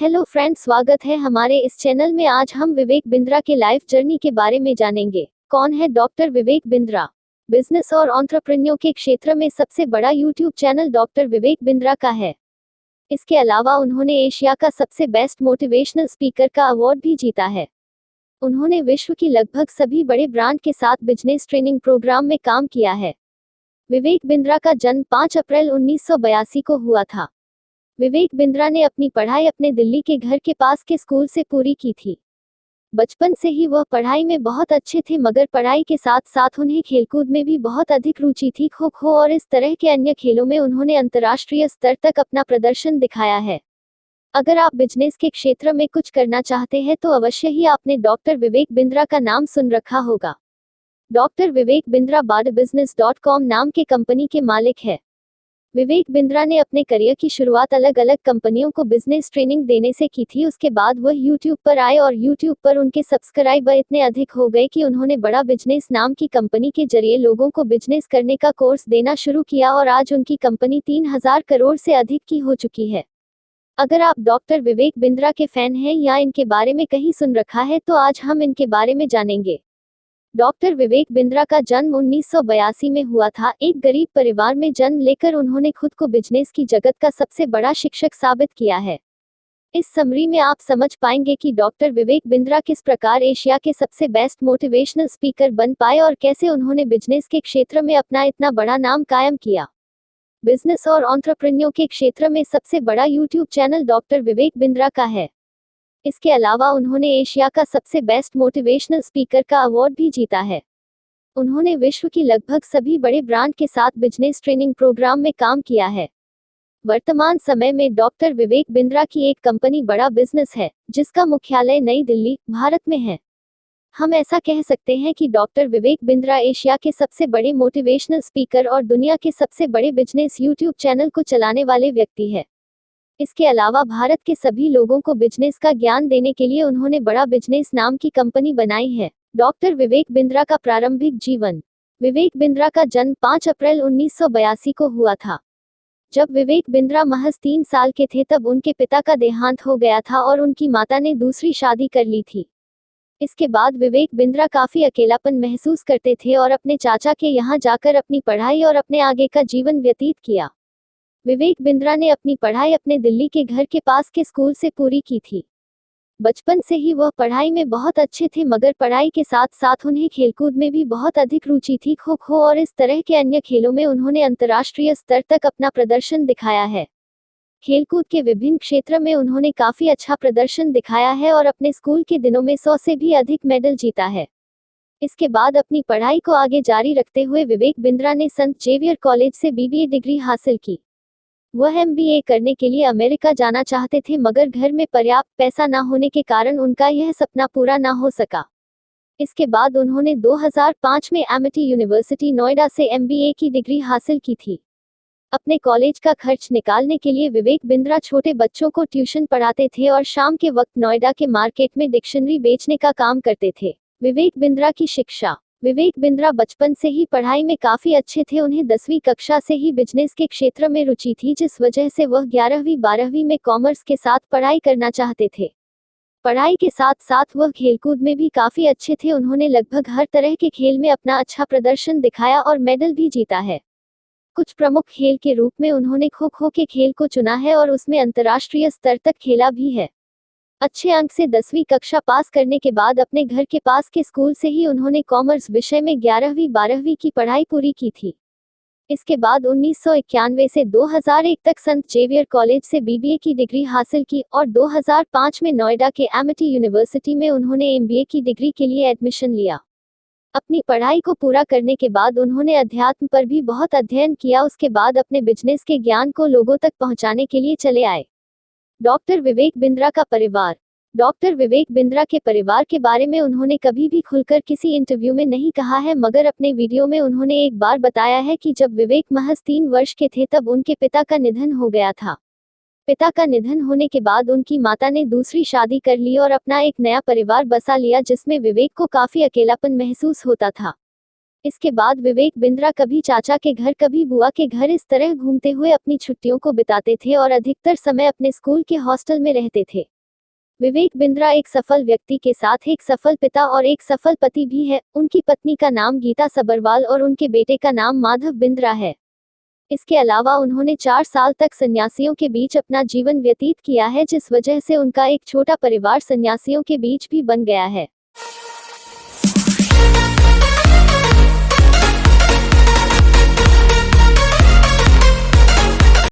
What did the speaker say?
Hello friends, स्वागत है हमारे इस चैनल में। आज हम विवेक बिंद्रा के लाइफ जर्नी के बारे में जानेंगे। कौन है डॉक्टर विवेक बिंद्रा? बिजनेस और एंटरप्रेन्योर के क्षेत्र में सबसे बड़ा YouTube channel doctor Vivek Bindra का है। इसके अलावा उन्होंने एशिया का सबसे बेस्ट मोटिवेशनल स्पीकर का अवार्ड भी जीता है। उन्होंने विश्व की लगभग सभी बड़े ब्रांड के साथ बिजनेस ट्रेनिंग प्रोग्राम में काम किया है। विवेक बिंद्रा का जन्म 5 अप्रैल 1982 को हुआ था। विवेक बिंद्रा ने अपनी पढ़ाई अपने दिल्ली के घर के पास के स्कूल से पूरी की थी। बचपन से ही वह पढ़ाई में बहुत अच्छे थे, मगर पढ़ाई के साथ साथ उन्हें खेलकूद में भी बहुत अधिक रुचि थी। खो खो और इस तरह के अन्य खेलों में उन्होंने अंतर्राष्ट्रीय स्तर तक अपना प्रदर्शन दिखाया है। अगर आप बिजनेस के क्षेत्र में कुछ करना चाहते हैं तो अवश्य ही आपने डॉक्टर विवेक बिंद्रा का नाम सुन रखा होगा। डॉक्टर विवेक बिंद्रा BardBusiness.com नाम के कंपनी के मालिक है। विवेक बिंद्रा ने अपने करियर की शुरुआत अलग अलग कंपनियों को बिजनेस ट्रेनिंग देने से की थी। उसके बाद वह यूट्यूब पर आए और यूट्यूब पर उनके सब्सक्राइबर इतने अधिक हो गए कि उन्होंने बड़ा बिजनेस नाम की कंपनी के जरिए लोगों को बिजनेस करने का कोर्स देना शुरू किया और आज उनकी कंपनी 3000 करोड़ से अधिक की हो चुकी है। अगर आप डॉक्टर विवेक बिंद्रा के फैन हैं या इनके बारे में कहीं सुन रखा है तो आज हम इनके बारे में जानेंगे। डॉक्टर विवेक बिंद्रा का जन्म 1982 में हुआ था। एक गरीब परिवार में जन्म लेकर उन्होंने खुद को बिजनेस की जगत का सबसे बड़ा शिक्षक साबित किया है। इस समरी में आप समझ पाएंगे कि डॉक्टर विवेक बिंद्रा किस प्रकार एशिया के सबसे बेस्ट मोटिवेशनल स्पीकर बन पाए और कैसे उन्होंने बिजनेस के क्षेत्र में अपना इतना बड़ा नाम कायम किया। बिजनेस और एंटरप्रेन्योर के क्षेत्र में सबसे बड़ा YouTube channel doctor Vivek Bindra का है। इसके अलावा उन्होंने एशिया का सबसे बेस्ट मोटिवेशनल स्पीकर का अवार्ड भी जीता है। उन्होंने विश्व की लगभग सभी बड़े ब्रांड के साथ बिजनेस ट्रेनिंग प्रोग्राम में काम किया है। वर्तमान समय में डॉक्टर विवेक बिंद्रा की एक कंपनी बड़ा बिजनेस है, जिसका मुख्यालय नई दिल्ली, भारत में है। हम ऐसा कह सकते हैं कि डॉक्टर विवेक बिंद्रा एशिया के सबसे बड़े मोटिवेशनल स्पीकर और दुनिया के सबसे बड़े बिजनेस यूट्यूब चैनल को चलाने वाले व्यक्ति है। इसके अलावा भारत के सभी लोगों को बिजनेस का ज्ञान देने के लिए उन्होंने बड़ा बिजनेस नाम की कंपनी बनाई है। डॉक्टर विवेक बिंद्रा का प्रारंभिक जीवन। विवेक बिंद्रा का जन्म 5 अप्रैल 1982 को हुआ था। जब विवेक बिंद्रा महज 3 साल के थे तब उनके पिता का देहांत हो गया था और उनकी माता ने दूसरी शादी कर ली थी। इसके बाद विवेक बिंद्रा काफी अकेलापन महसूस करते थे और अपने चाचा के यहाँ जाकर अपनी पढ़ाई और अपने आगे का जीवन व्यतीत किया। विवेक बिंद्रा ने अपनी पढ़ाई अपने दिल्ली के घर के पास के स्कूल से पूरी की थी। बचपन से ही वह पढ़ाई में बहुत अच्छे थे, मगर पढ़ाई के साथ साथ उन्हें खेलकूद में भी बहुत अधिक रुचि थी। खो खो और इस तरह के अन्य खेलों में उन्होंने अंतर्राष्ट्रीय स्तर तक अपना प्रदर्शन दिखाया है। खेलकूद के विभिन्न क्षेत्र में उन्होंने काफी अच्छा प्रदर्शन दिखाया है और अपने स्कूल के दिनों में 100 से भी अधिक मेडल जीता है। इसके बाद अपनी पढ़ाई को आगे जारी रखते हुए विवेक बिंद्रा ने संत जेवियर कॉलेज से BBA डिग्री हासिल की। वह MBA करने के लिए अमेरिका जाना चाहते थे, मगर घर में पर्याप्त पैसा न होने के कारण उनका यह सपना पूरा न हो सका। इसके बाद उन्होंने 2005 में एमिटी यूनिवर्सिटी नोएडा से MBA की डिग्री हासिल की थी। अपने कॉलेज का खर्च निकालने के लिए विवेक बिंद्रा छोटे बच्चों को ट्यूशन पढ़ाते थे और शाम के वक्त नोएडा के मार्केट में डिक्शनरी बेचने का काम करते थे। विवेक बिंद्रा की शिक्षा। विवेक बिंद्रा बचपन से ही पढ़ाई में काफी अच्छे थे। उन्हें 10वीं कक्षा से ही बिजनेस के क्षेत्र में रुचि थी, जिस वजह से वह 11वीं 12वीं में कॉमर्स के साथ पढ़ाई करना चाहते थे। पढ़ाई के साथ साथ वह खेलकूद में भी काफी अच्छे थे। उन्होंने लगभग हर तरह के खेल में अपना अच्छा प्रदर्शन दिखाया और मेडल भी जीता है। कुछ प्रमुख खेल के रूप में उन्होंने खो खो के खेल को चुना है और उसमें अंतर्राष्ट्रीय स्तर तक खेला भी है। अच्छे अंक से 10वीं कक्षा पास करने के बाद अपने घर के पास के स्कूल से ही उन्होंने कॉमर्स विषय में 11वीं 12वीं की पढ़ाई पूरी की थी। इसके बाद 1991 से 2001 तक संत जेवियर कॉलेज से BBA की डिग्री हासिल की और 2005 में नोएडा के एमिटी यूनिवर्सिटी में उन्होंने MBA की डिग्री के लिए एडमिशन लिया। अपनी पढ़ाई को पूरा करने के बाद उन्होंने अध्यात्म पर भी बहुत अध्ययन किया। उसके बाद अपने बिजनेस के ज्ञान को लोगों तक पहुंचाने के लिए चले आए। डॉक्टर विवेक बिंद्रा का परिवार। डॉक्टर विवेक बिंद्रा के परिवार के बारे में उन्होंने कभी भी खुलकर किसी इंटरव्यू में नहीं कहा है, मगर अपने वीडियो में उन्होंने एक बार बताया है कि जब विवेक महज 3 वर्ष के थे तब उनके पिता का निधन हो गया था। पिता का निधन होने के बाद उनकी माता ने दूसरी शादी कर ली और अपना एक नया परिवार बसा लिया, जिसमें विवेक को काफी अकेलापन महसूस होता था। इसके बाद विवेक बिंद्रा कभी चाचा के घर कभी बुआ के घर इस तरह घूमते हुए अपनी छुट्टियों को बिताते थे और अधिकतर समय अपने स्कूल के हॉस्टल में रहते थे। विवेक बिंद्रा एक सफल व्यक्ति के साथ एक सफल पिता और एक सफल पति भी है। उनकी पत्नी का नाम गीता सबरवाल और उनके बेटे का नाम माधव बिंद्रा है। इसके अलावा उन्होंने 4 साल तक सन्यासियों के बीच अपना जीवन व्यतीत किया है, जिस वजह से उनका एक छोटा परिवार सन्यासियों के बीच भी बन गया है।